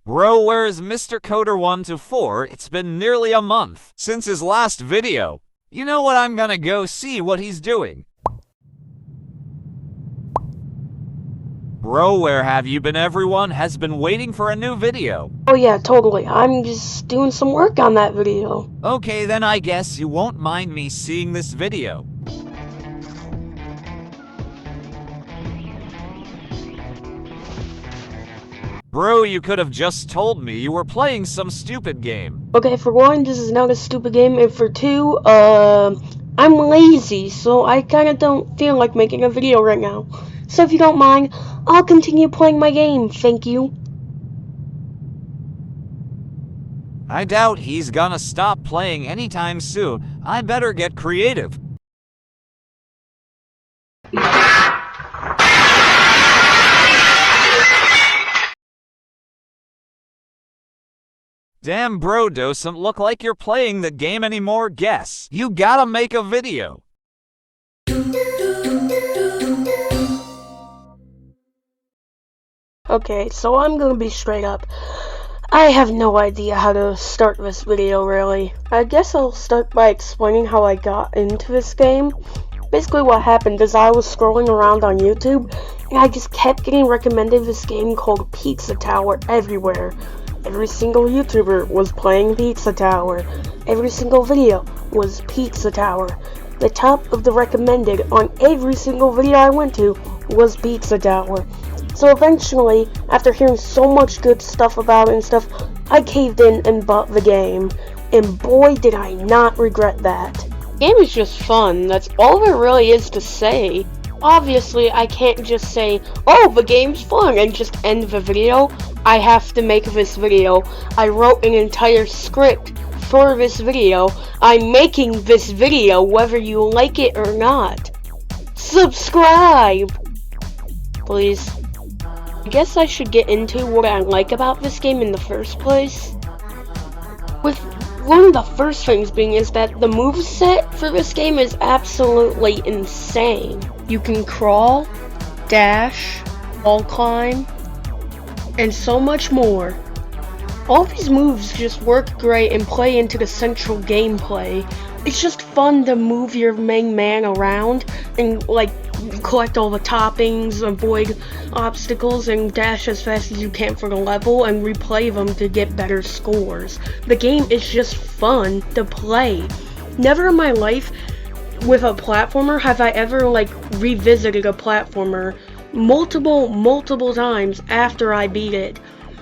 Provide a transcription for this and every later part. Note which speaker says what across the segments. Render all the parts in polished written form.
Speaker 1: Bro, where's Mr. Coder 124? It's been nearly a month since his last video. You know what, I'm gonna go see what he's doing. Bro, where have you been? Everyone has been waiting for a new video.
Speaker 2: Oh yeah, totally. I'm just doing some work on that video.
Speaker 1: Okay, then I guess you won't mind me seeing this video. Bro, you could have just told me you were playing some stupid game.
Speaker 2: Okay, for one, this is not a stupid game, and for two, I'm lazy, so I kinda don't feel like making a video right now. So if you don't mind, I'll continue playing my game, thank you.
Speaker 1: I doubt he's gonna stop playing anytime soon. I better get creative. Damn, bro, doesn't look like you're playing the game anymore. Guess you gotta make a video.
Speaker 2: Okay, so I'm gonna be straight up. I have no idea how to start this video, really. I guess I'll start by explaining how I got into this game. Basically what happened is I was scrolling around on YouTube, and I just kept getting recommended this game called Pizza Tower everywhere. Every single YouTuber was playing Pizza Tower. Every single video was Pizza Tower. The top of the recommended on every single video I went to was Pizza Tower. So eventually, after hearing so much good stuff about it and stuff, I caved in and bought the game. And boy, did I not regret that. The game is just fun. That's all there really is to say. Obviously, I can't just say, oh, the game's fun, and just end the video. I have to make this video. I wrote an entire script for this video. I'm making this video whether you like it or not. Subscribe! Please. I guess I should get into what I like about this game in the first place. With one of the first things being is that the moveset for this game is absolutely insane. You can crawl, dash, wall climb, and so much more. All these moves just work great and play into the central gameplay. It's just fun to move your main man around and like collect all the toppings, avoid obstacles, and dash as fast as you can for the level and replay them to get better scores. The game is just fun to play. Never in my life with a platformer have I ever like revisited a platformer multiple times after I beat it.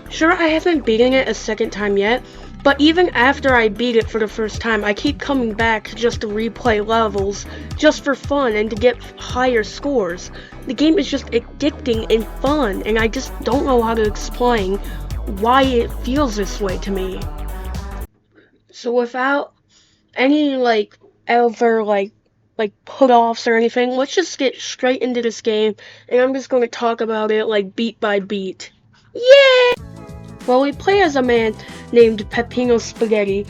Speaker 2: Sure, I haven't beaten it a second time yet, but even after I beat it for the first time, I keep coming back just to replay levels, just for fun and to get higher scores. The game is just addicting and fun, and I just don't know how to explain why it feels this way to me. So without any put-offs or anything, let's just get straight into this game, and I'm just going to talk about it like beat by beat. Yeah! Well, we play as a man named Peppino Spaghetti.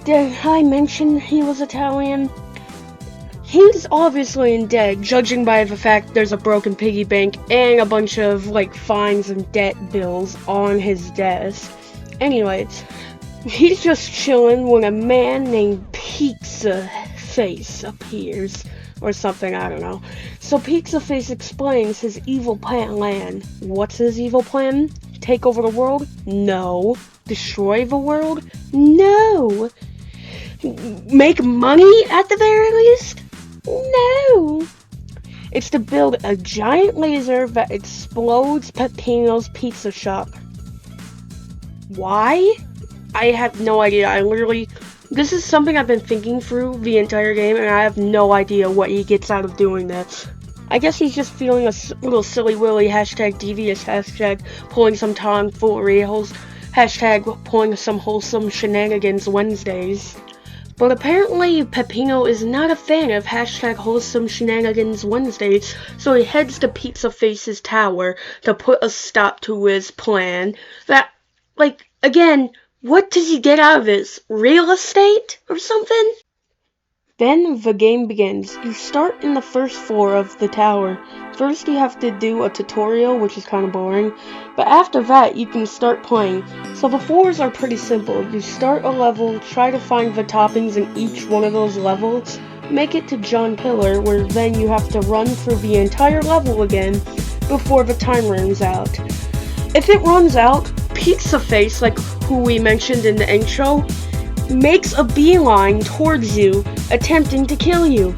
Speaker 2: Did I mention he was Italian? He's obviously in debt, judging by the fact there's a broken piggy bank and a bunch of, fines and debt bills on his desk. Anyways, he's just chilling when a man named Pizza Face appears. Or something, I don't know. So Pizza Face explains his evil plan. What's his evil plan? Take over the world? No. Destroy the world? No. Make money at the very least? No. It's to build a giant laser that explodes Peppino's pizza shop. Why? I have no idea. This is something I've been thinking through the entire game, and I have no idea what he gets out of doing this. I guess he's just feeling a little silly willy, hashtag devious, hashtag pulling some tomfoolery, hashtag pulling some wholesome shenanigans Wednesdays. But apparently Peppino is not a fan of hashtag wholesome shenanigans Wednesdays, so he heads to Pizza Face's tower to put a stop to his plan. That, again, what does he get out of this? Real estate or something? Then the game begins. You start in the first floor of the tower. First you have to do a tutorial, which is kind of boring, but after that you can start playing. So the floors are pretty simple. You start a level, try to find the toppings in each one of those levels, make it to John Pillar, where then you have to run through the entire level again before the time runs out. If it runs out, Pizza Face, like who we mentioned in the intro, makes a beeline towards you, attempting to kill you.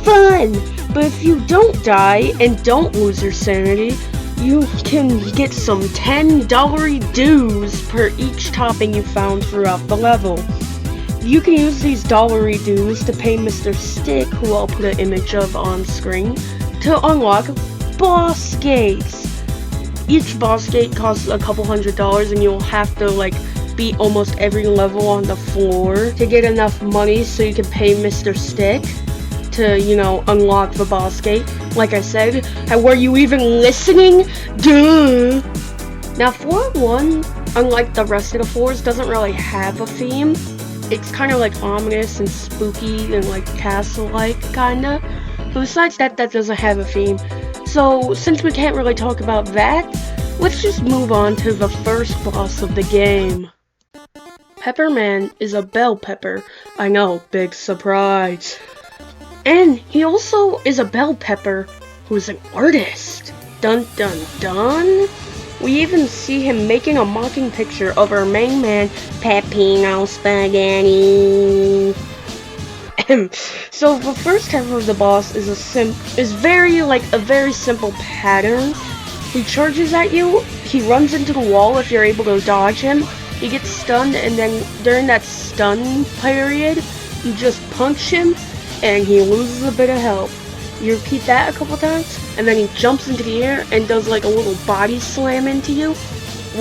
Speaker 2: Fun! But if you don't die and don't lose your sanity, you can get some $10 dues per each topping you found throughout the level. You can use these dollary dues to pay Mr. Stick, who I'll put an image of on screen, to unlock boss gates. Each boss gate costs a couple $100 and you'll have to beat almost every level on the floor to get enough money so you can pay Mr. Stick to, unlock the boss gate. Like I said, were you even listening? Duh! Now, floor 1, unlike the rest of the floors, doesn't really have a theme. It's kind of ominous and spooky and castle-like, kinda. But besides that, that doesn't have a theme. So, since we can't really talk about that, let's just move on to the first boss of the game. Pepperman is a bell pepper. I know, big surprise. And he also is a bell pepper who's an artist. Dun dun dun. We even see him making a mocking picture of our main man, Peppino Spaghetti. So the first half of the boss is a very simple pattern. He charges at you, he runs into the wall if you're able to dodge him, he gets stunned, and then during that stun period, you just punch him, and he loses a bit of health. You repeat that a couple times, and then he jumps into the air and does a little body slam into you.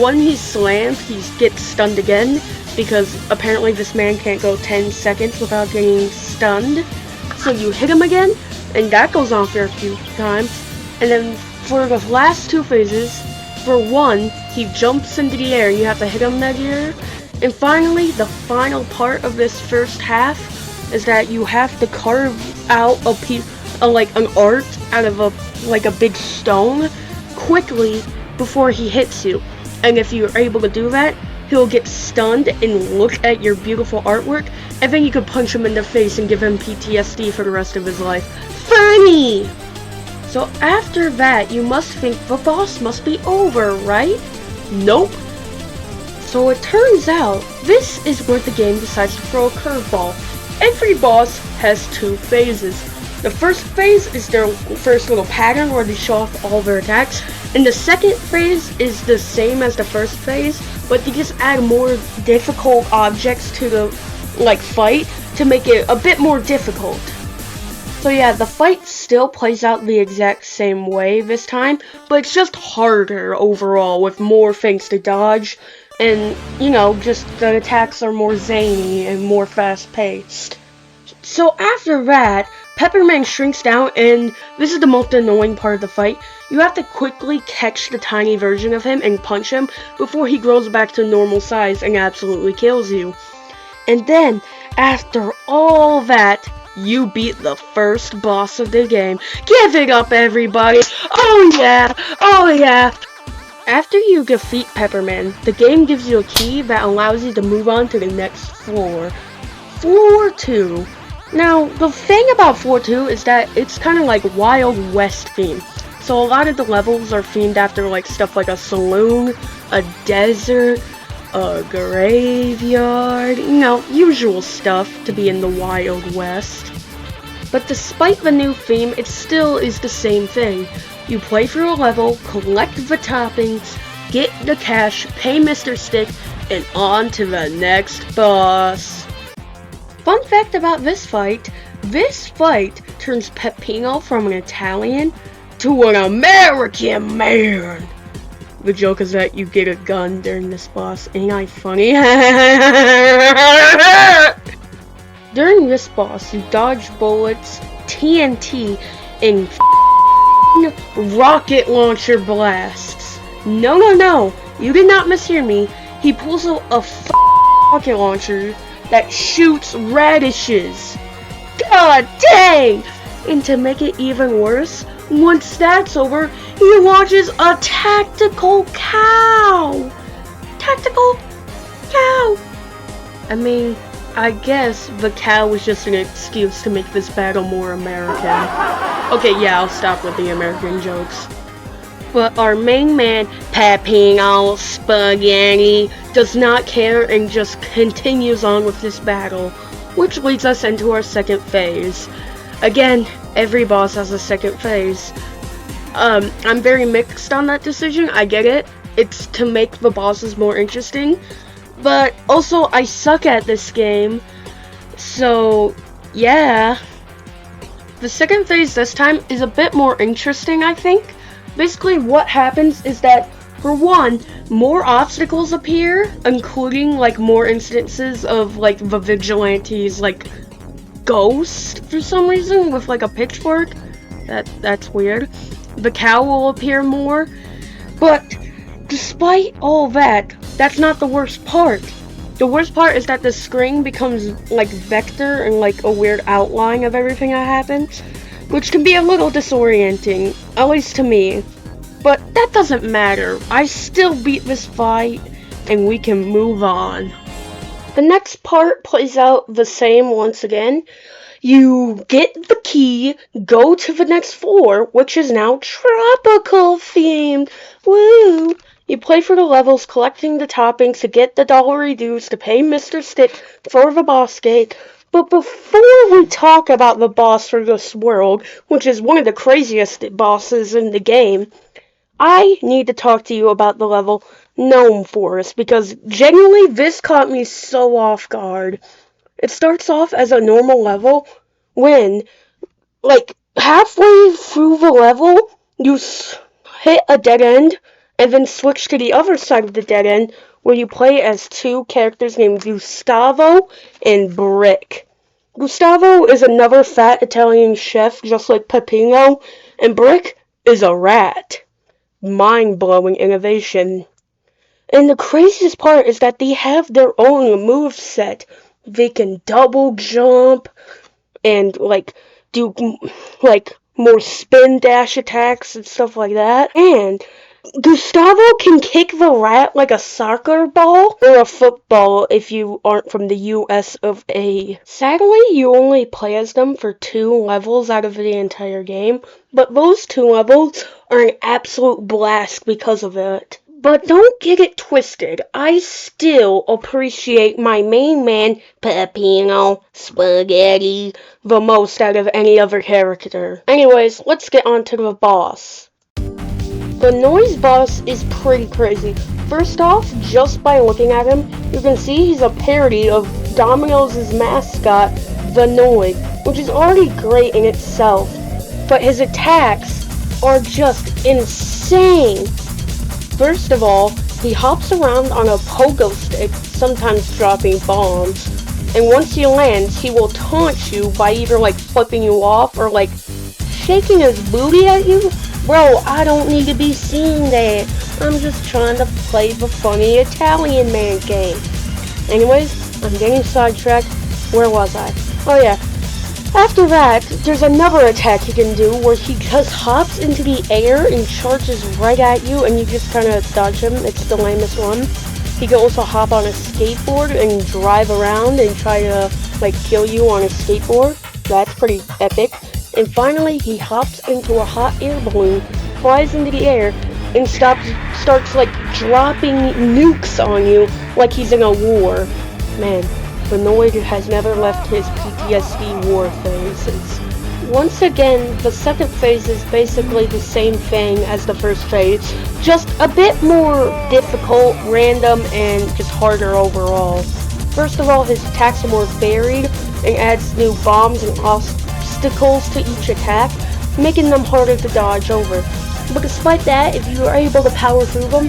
Speaker 2: When he's slammed, he gets stunned again, because apparently this man can't go 10 seconds without getting stunned. So you hit him again, and that goes on for a few times. And then for the last two phases, for one, he jumps into the air, you have to hit him mid-air. And finally, the final part of this first half is that you have to carve out a piece, an art out of a big stone quickly before he hits you. And if you're able to do that, he'll get stunned and look at your beautiful artwork, and then you could punch him in the face and give him PTSD for the rest of his life. Funny! So after that, you must think the boss must be over, right? Nope. So it turns out, this is where the game decides to throw a curveball. Every boss has two phases. The first phase is their first little pattern where they show off all their attacks, and the second phase is the same as the first phase, but they just add more difficult objects to the fight to make it a bit more difficult. So yeah, the fight still plays out the exact same way this time, but it's just harder overall with more things to dodge, and just the attacks are more zany and more fast-paced. So after that, Pepperman shrinks down, and this is the most annoying part of the fight. You have to quickly catch the tiny version of him and punch him before he grows back to normal size and absolutely kills you. And then, after all that, you beat the first boss of the game. Give it up, everybody! Oh yeah! Oh yeah! After you defeat Pepperman, the game gives you a key that allows you to move on to the next floor. Floor 2. Now, the thing about Floor 2 is that it's kind of like Wild West themed. So a lot of the levels are themed after stuff like a saloon, a desert, a graveyard, usual stuff to be in the Wild West. But despite the new theme, it still is the same thing. You play through a level, collect the toppings, get the cash, pay Mr. Stick, and on to the next boss. Fun fact about this fight turns Peppino from an Italian to an American man. The joke is that you get a gun during this boss. Ain't I funny? During this boss, you dodge bullets, TNT, and rocket launcher blasts. No, you did not mishear me. He pulls out a rocket launcher that shoots radishes. God dang! And to make it even worse, once that's over, he launches a tactical cow! Tactical cow! I mean, I guess the cow was just an excuse to make this battle more American. Okay, yeah, I'll stop with the American jokes. But our main man, Peppino Spaghetti, does not care and just continues on with this battle, which leads us into our second phase. Again, every boss has a second phase. I'm very mixed on that decision, I get it. It's to make the bosses more interesting. But also, I suck at this game. So, yeah. The second phase this time is a bit more interesting, I think. Basically, what happens is that, for one, more obstacles appear, including, like, more instances of, like, the vigilantes, like, ghost for some reason with, like, a pitchfork. That's weird. The cow will appear more. But, despite all that, that's not the worst part. The worst part is that the screen becomes, like, vector and, like, a weird outline of everything that happens, which can be a little disorienting, at least to me. But that doesn't matter. I still beat this fight, and we can move on. The next part plays out the same once again. You get the key, go to the next floor, which is now tropical themed. Woo! You play for the levels, collecting the toppings to get the dollary dues to pay Mr. Stick for the boss gate. But before we talk about the boss for this world, which is one of the craziest bosses in the game, I need to talk to you about the level Gnome Forest, because genuinely this caught me so off guard. It starts off as a normal level when, like, halfway through the level, you hit a dead end, and then switch to the other side of the dead end, where you play as two characters named Gustavo and Brick. Gustavo is another fat Italian chef, just like Peppino, and Brick is a rat. Mind-blowing innovation. And the craziest part is that they have their own moveset. They can double jump and, like, do, like, more spin dash attacks and stuff like that. And Gustavo can kick the rat like a soccer ball or a football if you aren't from the US of A. Sadly, you only play as them for 2 levels out of the entire game, but those 2 levels are an absolute blast because of it. But don't get it twisted, I still appreciate my main man, Peppino Spaghetti, the most out of any other character. Anyways, let's get on to the boss. The Noise boss is pretty crazy. First off, just by looking at him, you can see he's a parody of Domino's mascot, the Noid, which is already great in itself. But his attacks are just insane. First of all, he hops around on a pogo stick, sometimes dropping bombs. And once he lands, he will taunt you by either, like, flipping you off or, like, shaking his booty at you. Bro, I don't need to be seeing that. I'm just trying to play the funny Italian man game. Anyways, I'm getting sidetracked. Where was I? Oh yeah. After that, there's another attack he can do where he just hops into the air and charges right at you and you just kind of dodge him. It's the lamest one. He can also hop on a skateboard and drive around and try to, like, kill you on a skateboard. That's pretty epic. And finally, he hops into a hot air balloon, flies into the air, and starts like dropping nukes on you like he's in a war. Man, the Noid has never left his PTSD war phases. Once again, the second phase is basically the same thing as the first phase, just a bit more difficult, random, and just harder overall. First of all, his attacks are more varied and adds new bombs and obstacles to each attack, making them harder to dodge over. But despite that, if you are able to power through them,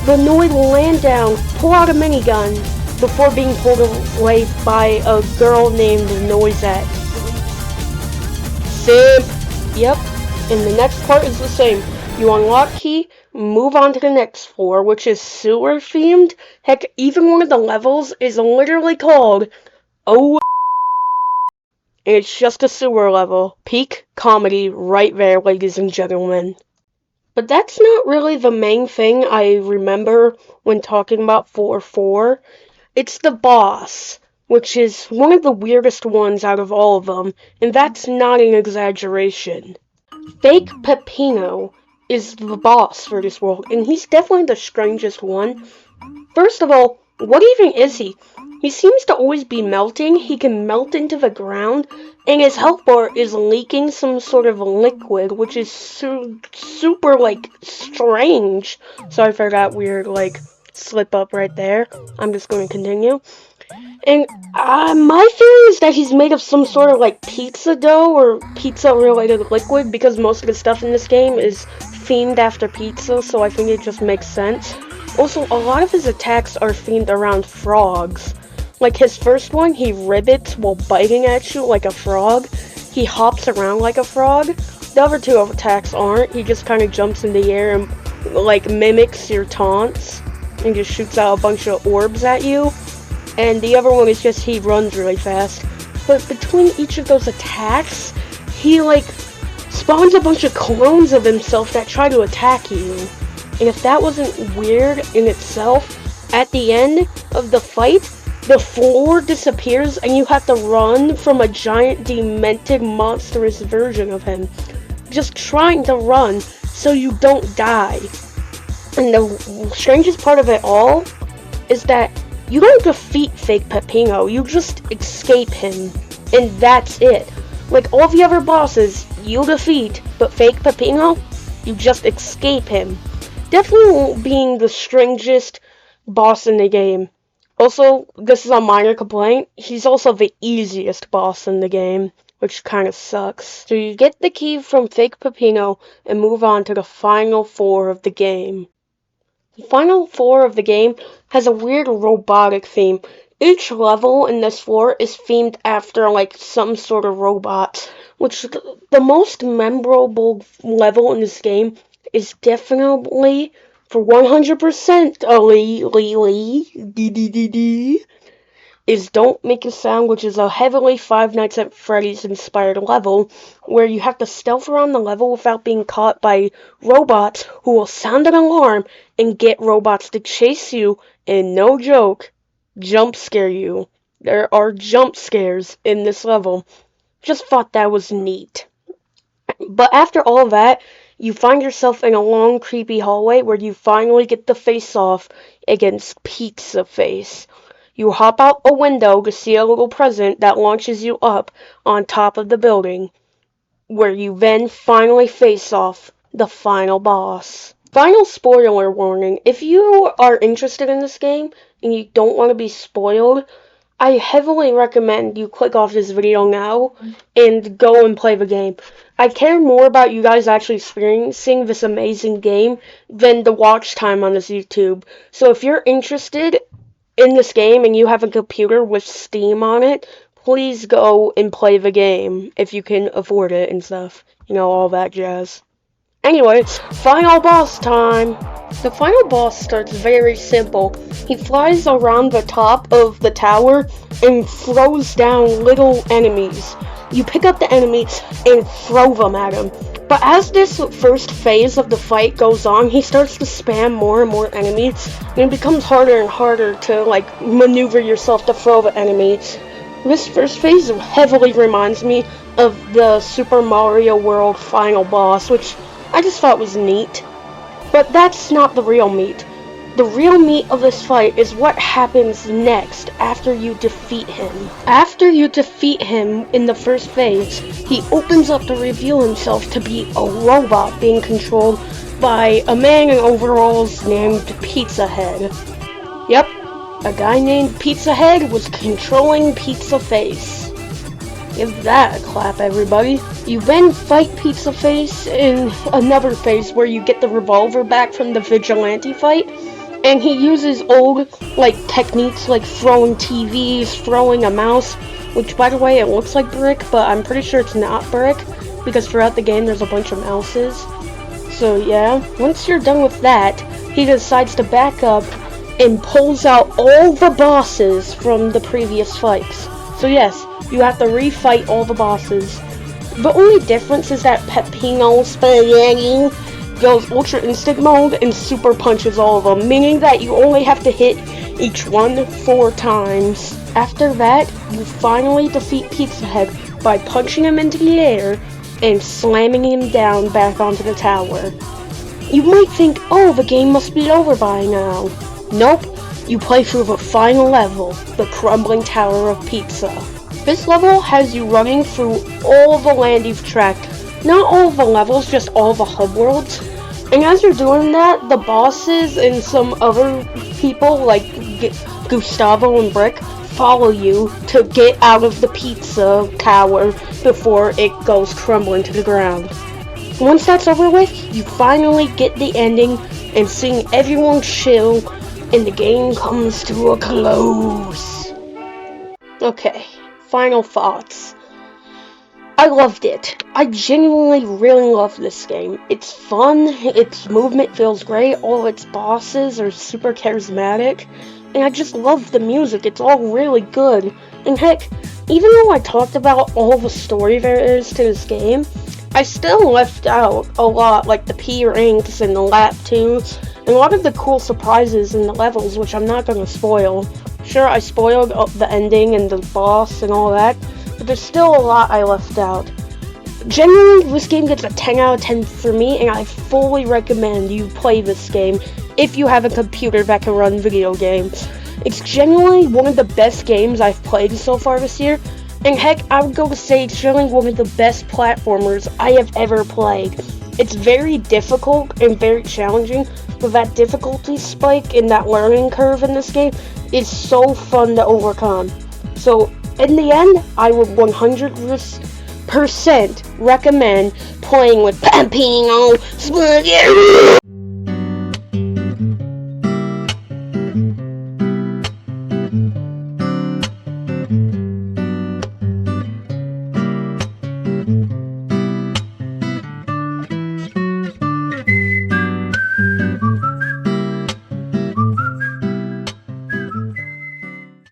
Speaker 2: the Noid will land down, pull out a minigun, before being pulled away by a girl named Noisette. Simp! Yep, and the next part is the same. You unlock key, move on to the next floor, which is sewer themed. Heck, even one of the levels is literally called Oh. and it's just a sewer level. Peak comedy right there, ladies and gentlemen. But that's not really the main thing I remember when talking about 4-4. It's the boss, which is one of the weirdest ones out of all of them, and that's not an exaggeration. Fake Peppino is the boss for this world, and he's definitely the strangest one. First of all, what even is he? He seems to always be melting. He can melt into the ground, and his health bar is leaking some sort of liquid, which is super, strange. Sorry for that weird, slip up right there. I'm just going to continue. And my theory is that he's made of some sort of, pizza dough or pizza-related liquid, because most of the stuff in this game is themed after pizza, so I think it just makes sense. Also, a lot of his attacks are themed around frogs. Like his first one, he ribbits while biting at you like a frog. He hops around like a frog. The other two attacks aren't. He just kind of jumps in the air and, mimics your taunts. And just shoots out a bunch of orbs at you. And the other one is just he runs really fast. But between each of those attacks, he, spawns a bunch of clones of himself that try to attack you. And if that wasn't weird in itself, at the end of the fight, the floor disappears and you have to run from a giant, demented, monstrous version of him. Just trying to run so you don't die. And the strangest part of it all is that you don't defeat Fake Peppino, you just escape him. And that's it. Like all the other bosses, you defeat, but Fake Peppino, you just escape him. Definitely being the strangest boss in the game. Also, this is a minor complaint, he's also the easiest boss in the game, which kind of sucks. So you get the key from Fake Peppino and move on to the final 4 of the game. The final 4 of the game has a weird robotic theme. Each level in this floor is themed after, some sort of robot, which the most memorable level in this game is definitely, for 100%, is Don't Make a Sound, which is a heavily Five Nights at Freddy's inspired level, where you have to stealth around the level without being caught by robots who will sound an alarm and get robots to chase you, and no joke, jump scare you. There are jump scares in this level. Just thought that was neat. But after all that, you find yourself in a long, creepy hallway where you finally get the face off against Pizza Face. You hop out a window to see a little present that launches you up on top of the building, where you then finally face off the final boss. Final spoiler warning, if you are interested in this game and you don't want to be spoiled, I heavily recommend you click off this video now and go and play the game. I care more about you guys actually experiencing this amazing game than the watch time on this YouTube. So if you're interested in this game and you have a computer with Steam on it, please go and play the game if you can afford it and stuff. You know, all that jazz. Anyway, final boss time! The final boss starts very simple. He flies around the top of the tower and throws down little enemies. You pick up the enemies and throw them at him. But as this first phase of the fight goes on, he starts to spam more and more enemies, and it becomes harder and harder to, maneuver yourself to throw the enemies. This first phase heavily reminds me of the Super Mario World final boss, which I just thought was neat. But that's not the real meat. The real meat of this fight is what happens next after you defeat him. After you defeat him in the first phase, he opens up to reveal himself to be a robot being controlled by a man in overalls named Pizza Head. Yep, a guy named Pizza Head was controlling Pizza Face. Give that a clap, everybody. You then fight Pizza Face in another phase where you get the revolver back from the vigilante fight, and he uses old, techniques like throwing TVs, throwing a mouse, which, by the way, it looks like brick, but I'm pretty sure it's not brick, because throughout the game there's a bunch of mouses. So yeah, once you're done with that, he decides to back up and pulls out all the bosses from the previous fights. So yes, you have to refight all the bosses. The only difference is that Peppino Spaghetti goes Ultra Instinct mode and super punches all of them, meaning that you only have to hit each one 4 times. After that, you finally defeat Pizza Head by punching him into the air and slamming him down back onto the tower. You might think, oh, the game must be over by now. Nope, you play through the final level, the Crumbling Tower of Pizza. This level has you running through all the land you've tracked. Not all of the levels, just all the hub worlds. And as you're doing that, the bosses and some other people like Gustavo and Brick follow you to get out of the pizza tower before it goes crumbling to the ground. Once that's over with, you finally get the ending and seeing everyone chill and the game comes to a close. Okay, final thoughts. I loved it. I genuinely really love this game. It's fun, its movement feels great, all its bosses are super charismatic, and I just love the music. It's all really good. And heck, even though I talked about all the story there is to this game, I still left out a lot, like the P-Ranks and the Lap 2, and a lot of the cool surprises in the levels, which I'm not going to spoil. Sure, I spoiled the ending and the boss and all that, but there's still a lot I left out. Generally, this game gets a 10 out of 10 for me, and I fully recommend you play this game if you have a computer that can run video games. It's genuinely one of the best games I've played so far this year, and heck, I would go to say it's generally one of the best platformers I have ever played. It's very difficult and very challenging, but that difficulty spike and that learning curve in this game is so fun to overcome. So, in the end, I would 100% recommend playing with Peppino Spaghetti.